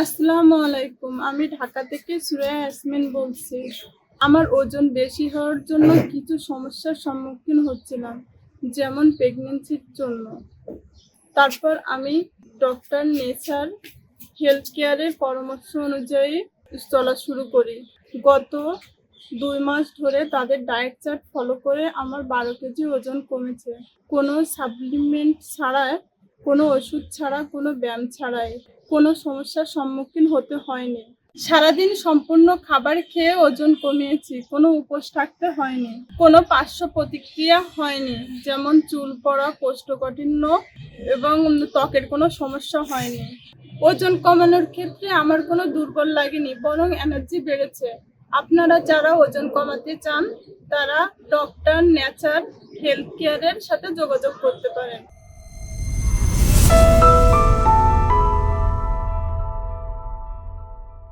আসসালামু আলাইকুম। আমি ঢাকা থেকে সুরাইয়া ইয়াসমিন বলছি। আমার ওজন বেশি হওয়ার জন্য কিছু সমস্যার সম্মুখীন হচ্ছিলাম, যেমন প্রেগন্যান্সির জন্য। তারপর আমি ডক্টর নেচার হেলথ কেয়ারের পরামর্শ অনুযায়ী চলা শুরু করি। গত 2 মাস ধরে তাদের ডায়েট চার্ট ফলো করে আমার 12 কেজি ওজন কমেছে। কোনো সাপ্লিমেন্ট ছাড়াই, কোনো ওষুধ ছাড়া, কোনো ব্যায়াম ছাড়াই। কোনো সমস্যার সম্মুখীন হতে হয়নি। সারাদিন সম্পূর্ণ খাবার খেয়ে ওজন কমিয়েছি, কোনো উপোস থাকতে হয়নি। কোনো পার্শ্ব প্রতিক্রিয়া হয়নি, যেমন চুল পড়া, কোষ্ঠকাঠিন্য এবং ত্বকের কোনো সমস্যা হয়নি। ওজন কমানোর ক্ষেত্রে আমার কোনো দুর্বল লাগেনি, বরং এনার্জি বেড়েছে। আপনারা যারা ওজন কমাতে চান তারা ডক্টর নেচার হেলথ কেয়ারের সাথে যোগাযোগ করতে পারেন।